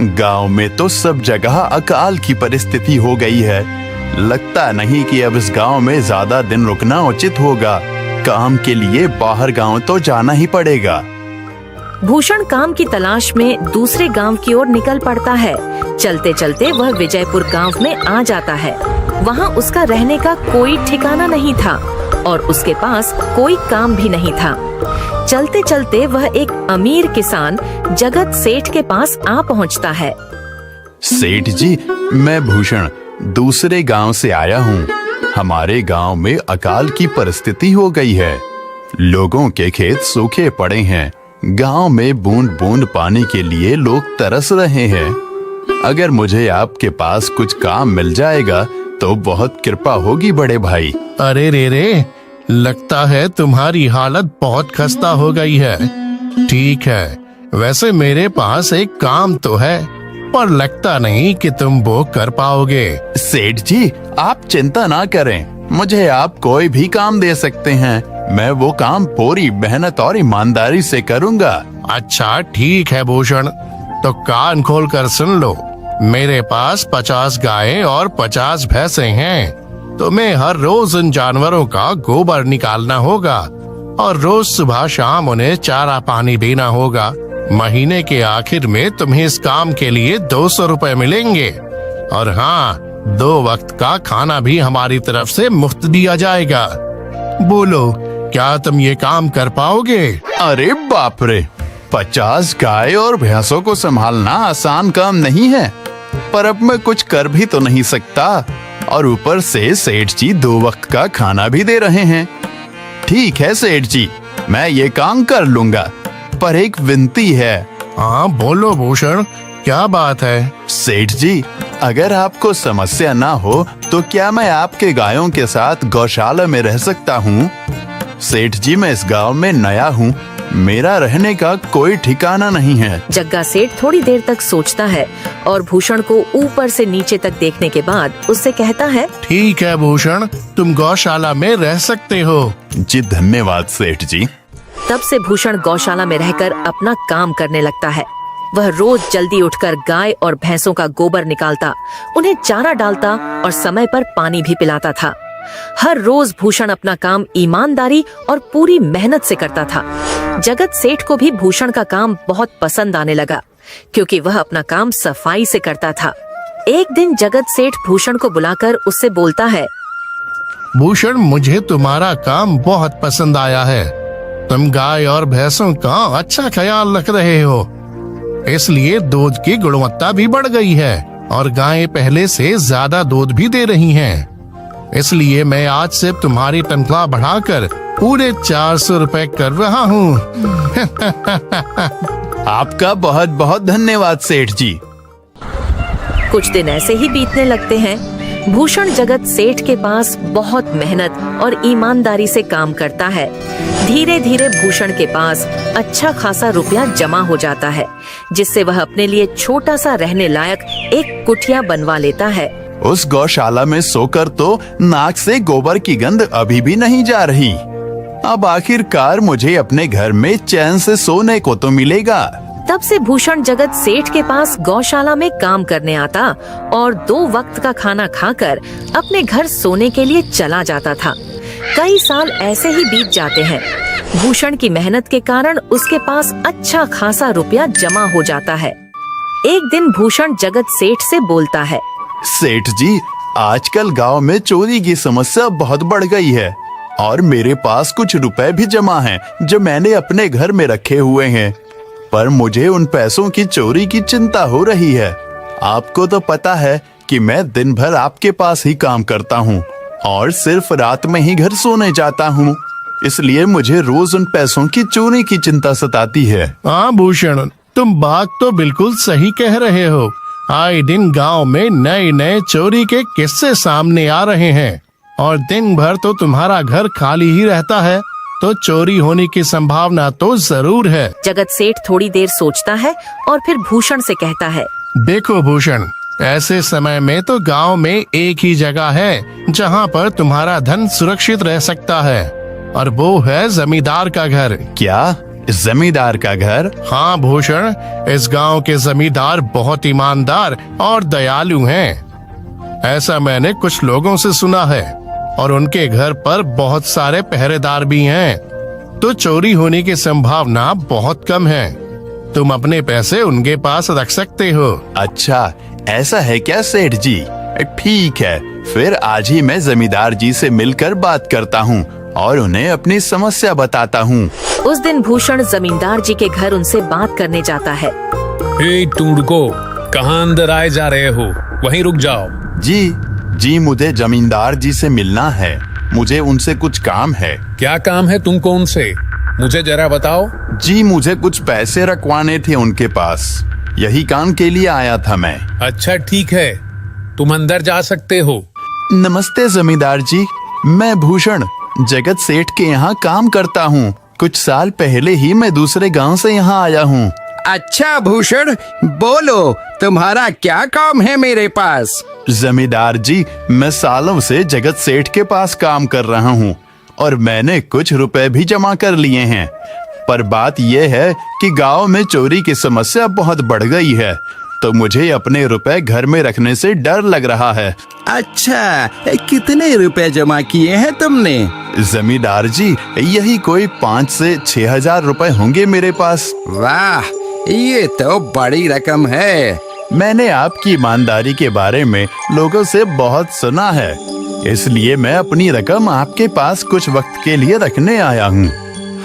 गांव में तो सब जगह अकाल की परिस्थिति हो गई है। लगता नहीं कि अब इस गांव में ज्यादा दिन रुकना उचित होगा। काम के लिए बाहर गांव तो जाना ही पड़ेगा। भूषण काम की तलाश में दूसरे गांव की ओर निकल पड़ता है। चलते चलते वह विजयपुर गांव में आ जाता है। वहां उसका रहने का कोई ठिकाना नहीं था और उसके पास कोई काम भी नहीं था। चलते चलते वह एक अमीर किसान जगत सेठ के पास आ पहुंचता है। सेठ जी, मैं भूषण दूसरे गांव से आया हूँ। हमारे गांव में अकाल की परिस्थिति हो गई है। लोगों के खेत सूखे पड़े हैं। गांव में बूंद बूंद पानी के लिए लोग तरस रहे हैं। अगर मुझे आपके पास कुछ काम मिल जाएगा तो बहुत कृपा होगी बड़े भाई। अरे रे, लगता है तुम्हारी हालत बहुत खस्ता हो गई है। ठीक है, वैसे मेरे पास एक काम तो है, पर लगता नहीं कि तुम वो कर पाओगे। सेठ जी, आप चिंता ना करें। मुझे आप कोई भी काम दे सकते हैं। मैं वो काम पूरी मेहनत और ईमानदारी से करूंगा। अच्छा ठीक है भूषण, तो कान खोल कर सुन लो। मेरे पास 50 गायें और 50 भैंसें हैं। तुम्हें हर रोज उन जानवरों का गोबर निकालना होगा और रोज सुबह शाम उन्हें चारा पानी देना होगा। महीने के आखिर में तुम्हें इस काम के लिए 200 रुपए मिलेंगे। और हाँ, 2 वक्त का खाना भी हमारी तरफ से मुफ्त दिया जाएगा। बोलो, क्या तुम ये काम कर पाओगे? अरे बाप रे, 50 गाय और भैंसों को संभालना आसान काम नहीं है। पर अब मैं कुछ कर भी तो नहीं सकता, और ऊपर से सेठ जी 2 वक्त का खाना भी दे रहे हैं। ठीक है सेठ जी, मैं ये काम कर लूंगा, पर एक विनती है। हाँ बोलो भूषण, क्या बात है? सेठ जी, अगर आपको समस्या ना हो तो क्या मैं आपके गायों के साथ गौशाला में रह सकता हूँ? सेठ जी, मैं इस गांव में नया हूँ। मेरा रहने का कोई ठिकाना नहीं है। जग्गा सेठ थोड़ी देर तक सोचता है और भूषण को ऊपर से नीचे तक देखने के बाद उससे कहता है, ठीक है भूषण, तुम गौशाला में रह सकते हो। जी धन्यवाद सेठ जी। तब से भूषण गौशाला में रहकर अपना काम करने लगता है। वह रोज जल्दी उठकर गाय और भैंसों का गोबर निकालता, उन्हें चारा डालता और समय पर पानी भी पिलाता था। हर रोज भूषण अपना काम ईमानदारी और पूरी मेहनत से करता था। जगत सेठ को भी भूषण का काम बहुत पसंद आने लगा, क्योंकि वह अपना काम सफाई से करता था। एक दिन जगत सेठ भूषण को बुलाकर उससे बोलता है, भूषण, मुझे तुम्हारा काम बहुत पसंद आया है। तुम गाय और भैंसों का अच्छा ख्याल रख रहे हो, इसलिए दूध की गुणवत्ता भी बढ़ गई है और गायें पहले से ज्यादा दूध भी दे रही हैं। इसलिए मैं आज से तुम्हारी तनख्वाह बढ़ाकर पूरे 400 रुपए कर रहा हूँ। आपका बहुत बहुत धन्यवाद सेठ जी। कुछ दिन ऐसे ही बीतने लगते हैं। भूषण जगत सेठ के पास बहुत मेहनत और ईमानदारी से काम करता है। धीरे धीरे भूषण के पास अच्छा खासा रुपया जमा हो जाता है, जिससे वह अपने लिए छोटा सा रहने लायक एक कुटिया बनवा लेता है। उस गौशाला में सोकर तो नाक से गोबर की गंध अभी भी नहीं जा रही। अब आखिरकार मुझे अपने घर में चैन से सोने को तो मिलेगा। तब से भूषण जगत सेठ के पास गौशाला में काम करने आता और 2 वक्त का खाना खाकर अपने घर सोने के लिए चला जाता था। कई साल ऐसे ही बीत जाते हैं। भूषण की मेहनत के कारण उसके पास अच्छा खासा रुपया जमा हो जाता है। एक दिन भूषण जगत सेठ से बोलता है, सेठ जी, आजकल गांव में चोरी की समस्या बहुत बढ़ गई है और मेरे पास कुछ रुपए भी जमा हैं जो मैंने अपने घर में रखे हुए हैं, पर मुझे उन पैसों की चोरी की चिंता हो रही है। आपको तो पता है कि मैं दिन भर आपके पास ही काम करता हूँ और सिर्फ रात में ही घर सोने जाता हूँ, इसलिए मुझे रोज उन पैसों की चोरी की चिंता सताती है। हाँ भूषण, तुम बात तो बिल्कुल सही कह रहे हो। आए दिन गांव में नए नए चोरी के किस्से सामने आ रहे हैं और दिन भर तो तुम्हारा घर खाली ही रहता है, तो चोरी होने की संभावना तो जरूर है। जगत सेठ थोड़ी देर सोचता है और फिर भूषण से कहता है, देखो भूषण, ऐसे समय में तो गांव में एक ही जगह है जहां पर तुम्हारा धन सुरक्षित रह सकता है, और वो है जमींदार का घर। क्या जमींदार का घर? हाँ भूषण, इस गांव के जमींदार बहुत ईमानदार और दयालु हैं। ऐसा मैंने कुछ लोगों से सुना है और उनके घर पर बहुत सारे पहरेदार भी हैं, तो चोरी होने की संभावना बहुत कम है। तुम अपने पैसे उनके पास रख सकते हो। अच्छा, ऐसा है क्या सेठ जी? ठीक है, फिर आज ही मैं जमींदार जी से मिलकर बात करता हूँ और उन्हें अपनी समस्या बताता हूँ। उस दिन भूषण जमींदार जी के घर उनसे बात करने जाता है। हे तुम रुको, कहाँ अंदर आए जा रहे हो? वहीं रुक जाओ। जी, मुझे जमींदार जी से मिलना है। मुझे उनसे कुछ काम है। क्या काम है तुमको उनसे? मुझे जरा बताओ। जी, मुझे कुछ पैसे रखवाने थे उनके पास, यही काम के लिए आया था मैं। अच्छा ठीक है, तुम अंदर जा सकते हो। नमस्ते जमींदार जी, मैं भूषण जगत सेठ के यहाँ काम करता हूँ। कुछ साल पहले ही मैं दूसरे गांव से यहाँ आया हूँ। अच्छा भूषण, बोलो तुम्हारा क्या काम है मेरे पास? जमींदार जी, मैं सालों से जगत सेठ के पास काम कर रहा हूँ और मैंने कुछ रुपए भी जमा कर लिए हैं। पर बात यह है कि गांव में चोरी की समस्या बहुत बढ़ गई है, तो मुझे अपने रुपए घर में रखने से डर लग रहा है। अच्छा, कितने रुपए जमा किए हैं तुमने? जमींदार जी, यही कोई 5 से 6 हजार रुपए होंगे मेरे पास। वाह, ये तो बड़ी रकम है। मैंने आपकी ईमानदारी के बारे में लोगों से बहुत सुना है, इसलिए मैं अपनी रकम आपके पास कुछ वक्त के लिए रखने आया हूँ।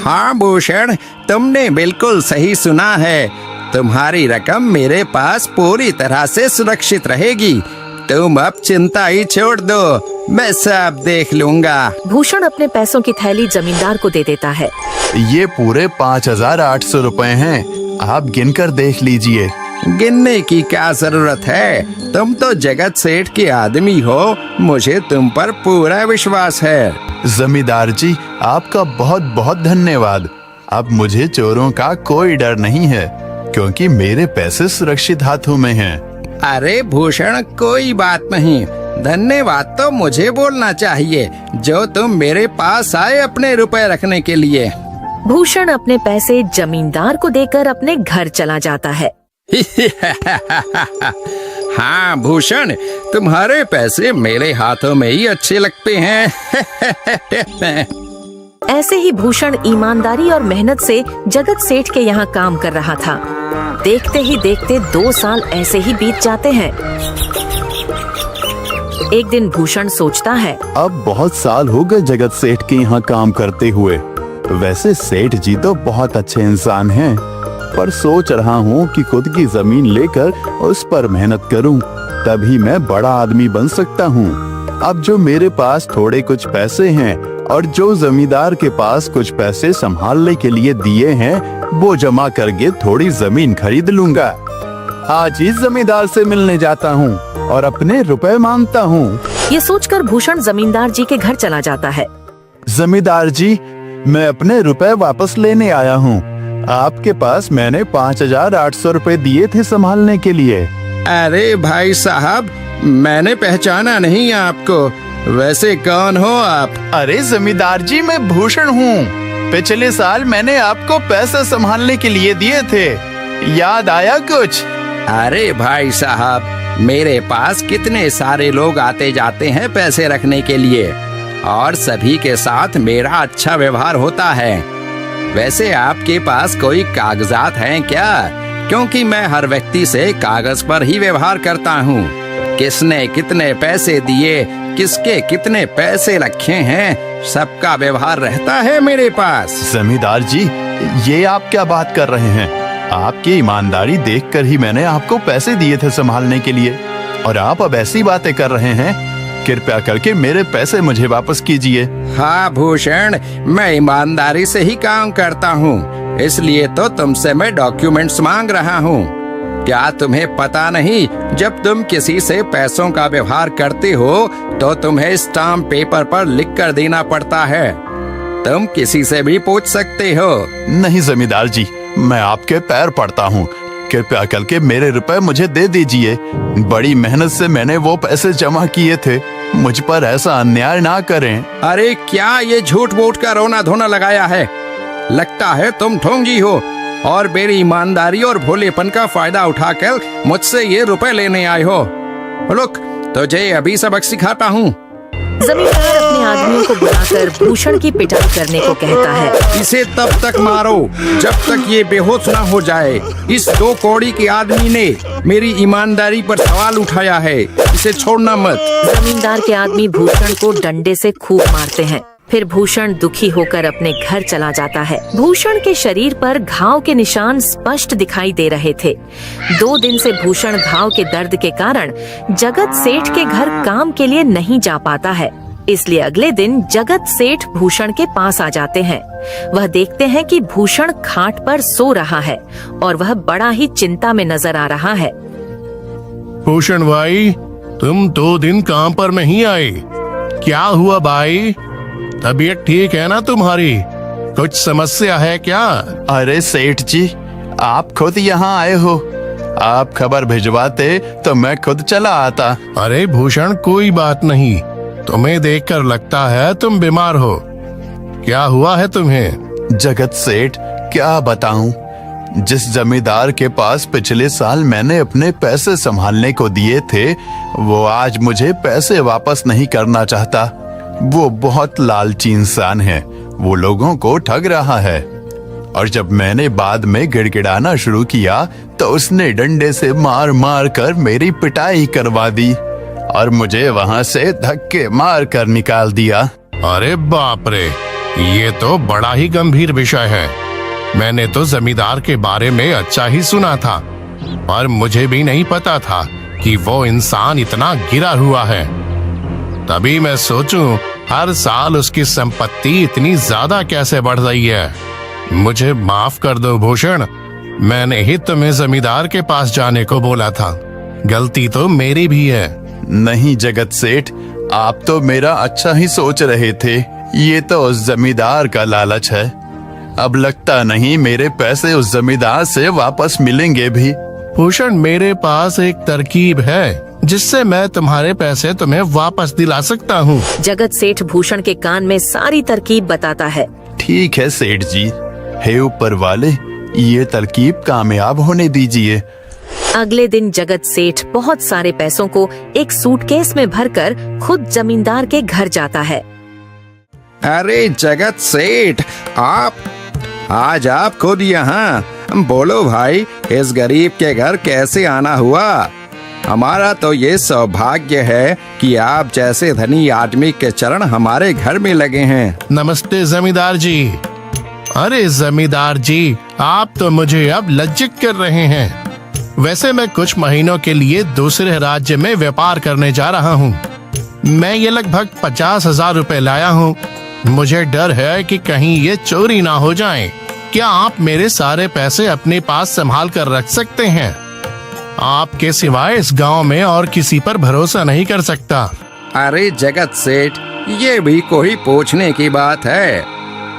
हाँ भूषण, तुमने बिल्कुल सही सुना है। तुम्हारी रकम मेरे पास पूरी तरह से सुरक्षित रहेगी। तुम अब चिंता ही छोड़ दो, मैं सब देख लूंगा। भूषण अपने पैसों की थैली जमींदार को दे देता है। ये पूरे 5,800 रुपए हैं, आप गिनकर देख लीजिए। गिनने की क्या जरूरत है? तुम तो जगत सेठ के आदमी हो, मुझे तुम पर पूरा विश्वास है। जमींदार जी, आपका बहुत बहुत धन्यवाद। अब मुझे चोरों का कोई डर नहीं है, क्योंकि मेरे पैसे सुरक्षित हाथों में हैं। अरे भूषण, कोई बात नहीं, धन्यवाद तो मुझे बोलना चाहिए, जो तुम मेरे पास आए अपने रुपए रखने के लिए। भूषण अपने पैसे जमींदार को देकर अपने घर चला जाता है। हाँ भूषण, तुम्हारे पैसे मेरे हाथों में ही अच्छे लगते हैं। ऐसे ही भूषण ईमानदारी और मेहनत से जगत सेठ के यहाँ काम कर रहा था। देखते ही देखते 2 साल ऐसे ही बीत जाते हैं। एक दिन भूषण सोचता है, अब बहुत साल हो गए जगत सेठ के यहाँ काम करते हुए। वैसे सेठ जी तो बहुत अच्छे इंसान हैं, पर सोच रहा हूँ कि खुद की जमीन लेकर उस पर मेहनत करूँ, तभी मैं बड़ा आदमी बन सकता हूँ। अब जो मेरे पास थोड़े कुछ पैसे हैं और जो जमींदार के पास कुछ पैसे संभालने के लिए दिए हैं, वो जमा करके थोड़ी जमीन खरीद लूंगा। आज ही जमींदार से मिलने जाता हूँ और अपने रुपए मांगता हूँ। ये सोचकर भूषण जमींदार जी के घर चला जाता है। जमींदार जी, मैं अपने रुपए वापस लेने आया हूँ। आपके पास मैंने 5,800 रुपए दिए थे संभालने के लिए। अरे भाई साहब, मैंने पहचाना नहीं आपको, वैसे कौन हो आप? अरे जमींदार जी, मैं भूषण हूँ। पिछले साल मैंने आपको पैसे संभालने के लिए दिए थे, याद आया कुछ? अरे भाई साहब, मेरे पास कितने सारे लोग आते जाते हैं पैसे रखने के लिए, और सभी के साथ मेरा अच्छा व्यवहार होता है। वैसे आपके पास कोई कागजात हैं क्या? क्योंकि मैं हर व्यक्ति से कागज पर ही व्यवहार करता हूँ। किसने कितने पैसे दिए, किसके कितने पैसे रखे हैं, सबका व्यवहार रहता है मेरे पास। जमींदार जी, ये आप क्या बात कर रहे हैं? आपकी ईमानदारी देखकर ही मैंने आपको पैसे दिए थे संभालने के लिए, और आप अब ऐसी बातें कर रहे हैं। कृपया करके मेरे पैसे मुझे वापस कीजिए। हाँ भूषण, मैं ईमानदारी से ही काम करता हूँ, इसलिए तो तुमसे मैं डॉक्यूमेंट्स मांग रहा हूँ। क्या तुम्हें पता नहीं, जब तुम किसी से पैसों का व्यवहार करते हो तो तुम्हें स्टाम्प पेपर पर लिख कर देना पड़ता है। तुम किसी से भी पूछ सकते हो। नहीं जमींदार जी, मैं आपके पैर पड़ता हूँ, कृपया करके मेरे रुपए मुझे दे दीजिए। बड़ी मेहनत से मैंने वो पैसे जमा किए थे, मुझ पर ऐसा अन्याय ना करें। अरे क्या ये झूठ मूठ का रोना धोना लगाया है? लगता है तुम ढोंगी हो और मेरी ईमानदारी और भोलेपन का फायदा उठाकर मुझसे ये रुपए लेने आए हो। रुक, तुझे अभी सबक सिखाता हूँ। जमींदार अपने आदमियों को बुलाकर भूषण की पिटाई करने को कहता है। इसे तब तक मारो जब तक ये बेहोश ना हो जाए। इस 2 कौड़ी के आदमी ने मेरी ईमानदारी पर सवाल उठाया है, इसे छोड़ना मत। जमींदार के आदमी भूषण को डंडे से खूब मारते हैं। फिर भूषण दुखी होकर अपने घर चला जाता है। भूषण के शरीर पर घाव के निशान स्पष्ट दिखाई दे रहे थे। 2 दिन से भूषण घाव के दर्द के कारण जगत सेठ के घर काम के लिए नहीं जा पाता है। इसलिए अगले दिन जगत सेठ भूषण के पास आ जाते हैं। वह देखते हैं कि भूषण खाट पर सो रहा है और वह बड़ा ही चिंता में नजर आ रहा है। भूषण भाई, तुम 2 दिन काम पर नहीं आए, क्या हुआ भाई? तबीयत ठीक है ना तुम्हारी? कुछ समस्या है क्या? अरे सेठ जी, आप खुद यहाँ आए हो। आप खबर भिजवाते तो मैं खुद चला आता। अरे भूषण, कोई बात नहीं, तुम्हें देखकर लगता है तुम बीमार हो। क्या हुआ है तुम्हें? जगत सेठ, क्या बताऊं, जिस जमींदार के पास पिछले साल मैंने अपने पैसे संभालने को दिए थे, वो आज मुझे पैसे वापस नहीं करना चाहता। वो बहुत लालची इंसान है, वो लोगों को ठग रहा है। और जब मैंने बाद में गिड़गिड़ाना शुरू किया तो उसने डंडे से मार मार कर मेरी पिटाई करवा दी और मुझे वहां से धक्के मार कर निकाल दिया। अरे बाप रे, ये तो बड़ा ही गंभीर विषय है। मैंने तो जमींदार के बारे में अच्छा ही सुना था, पर मुझे भी नहीं पता था कि वो इंसान इतना गिरा हुआ है। तभी मैं सोचूं, हर साल उसकी संपत्ति इतनी ज्यादा कैसे बढ़ रही है। मुझे माफ कर दो भूषण, मैंने ही तुम्हें जमींदार के पास जाने को बोला था। गलती तो मेरी भी है। नहीं जगत सेठ, आप तो मेरा अच्छा ही सोच रहे थे। ये तो उस जमींदार का लालच है। अब लगता नहीं मेरे पैसे उस जमींदार से वापस मिलेंगे भी। भूषण, मेरे पास एक तरकीब है जिससे मैं तुम्हारे पैसे तुम्हें वापस दिला सकता हूँ। जगत सेठ भूषण के कान में सारी तरकीब बताता है। ठीक है सेठ जी, हे ऊपर वाले, ये तरकीब कामयाब होने दीजिए। अगले दिन जगत सेठ बहुत सारे पैसों को एक सूटकेस में भरकर खुद जमींदार के घर जाता है। अरे जगत सेठ, आज आप खुद यहाँ? बोलो भाई, इस गरीब के घर कैसे आना हुआ? हमारा तो ये सौभाग्य है कि आप जैसे धनी आदमी के चरण हमारे घर में लगे हैं। नमस्ते जमींदार जी। अरे जमींदार जी, आप तो मुझे अब लज्जित कर रहे हैं। वैसे मैं कुछ महीनों के लिए दूसरे राज्य में व्यापार करने जा रहा हूँ। मैं ये लगभग 50,000 रुपए लाया हूँ। मुझे डर है कि कहीं ये चोरी ना हो जाए। क्या आप मेरे सारे पैसे अपने पास संभाल कर रख सकते हैं? आपके सिवाय इस गांव में और किसी पर भरोसा नहीं कर सकता। अरे जगत सेठ, ये भी कोई पूछने की बात है?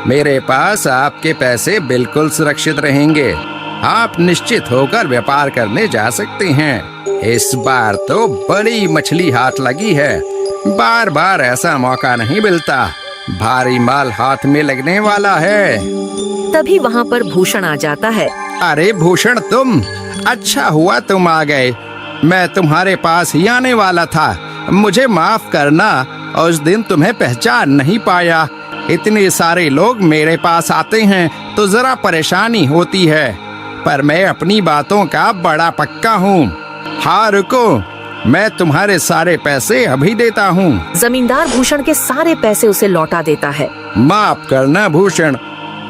मेरे पास आपके पैसे बिल्कुल सुरक्षित रहेंगे। आप निश्चित होकर व्यापार करने जा सकते हैं। इस बार तो बड़ी मछली हाथ लगी है। बार बार ऐसा मौका नहीं मिलता। भारी माल हाथ में लगने वाला है। तभी वहाँ पर भूषण आ जाता है। अरे भूषण, तुम? अच्छा हुआ तुम आ गए। मैं तुम्हारे पास ही आने वाला था। मुझे माफ करना, उस दिन तुम्हें पहचान नहीं पाया। इतने सारे लोग मेरे पास आते हैं तो जरा परेशानी होती है, पर मैं अपनी बातों का बड़ा पक्का हूँ। हाँ रुको, मैं तुम्हारे सारे पैसे अभी देता हूँ। जमींदार भूषण के सारे पैसे उसे लौटा देता है। माफ करना भूषण,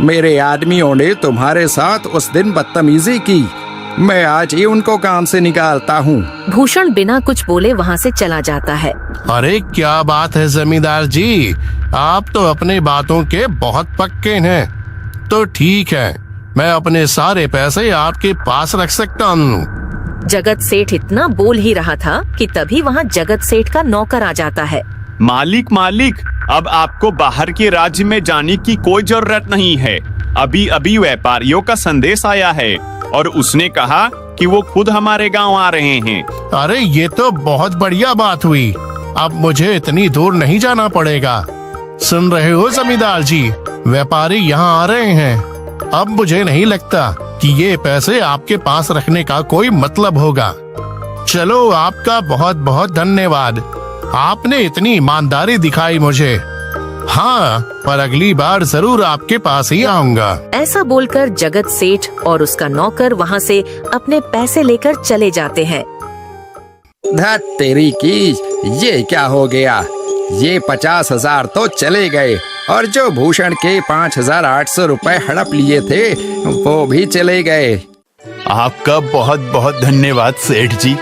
मेरे आदमियों ने तुम्हारे साथ उस दिन बदतमीजी की। मैं आज ही उनको काम से निकालता हूँ। भूषण बिना कुछ बोले वहाँ से चला जाता है। अरे क्या बात है जमींदार जी, आप तो अपने बातों के बहुत पक्के हैं। तो ठीक है, मैं अपने सारे पैसे आपके पास रख सकता हूँ। जगत सेठ इतना बोल ही रहा था कि तभी वहाँ जगत सेठ का नौकर आ जाता है। मालिक, अब आपको बाहर के राज्य में जाने की कोई जरूरत नहीं है। अभी अभी व्यापारियों का संदेश आया है और उसने कहा कि वो खुद हमारे गांव आ रहे हैं। अरे ये तो बहुत बढ़िया बात हुई। अब मुझे इतनी दूर नहीं जाना पड़ेगा। सुन रहे हो जमींदार जी, व्यापारी यहाँ आ रहे हैं। अब मुझे नहीं लगता कि ये पैसे आपके पास रखने का कोई मतलब होगा। चलो, आपका बहुत बहुत धन्यवाद। आपने इतनी ईमानदारी दिखाई मुझे। हाँ, पर अगली बार जरूर आपके पास ही आऊंगा। ऐसा बोलकर जगत सेठ और उसका नौकर वहाँ से अपने पैसे लेकर चले जाते हैं। धत तेरी की, ये क्या हो गया? ये 50,000 तो चले गए और जो भूषण के 5,800 रुपए हड़प लिए थे वो भी चले गए। आपका बहुत बहुत धन्यवाद सेठ जी।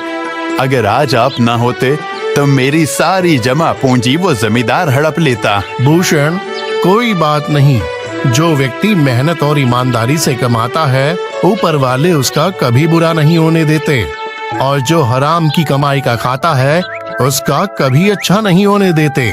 अगर आज आप ना होते तो मेरी सारी जमा पूंजी वो जमींदार हड़प लेता। भूषण, कोई बात नहीं। जो व्यक्ति मेहनत और ईमानदारी से कमाता है, ऊपर वाले उसका कभी बुरा नहीं होने देते, और जो हराम की कमाई का खाता है उसका कभी अच्छा नहीं होने देते।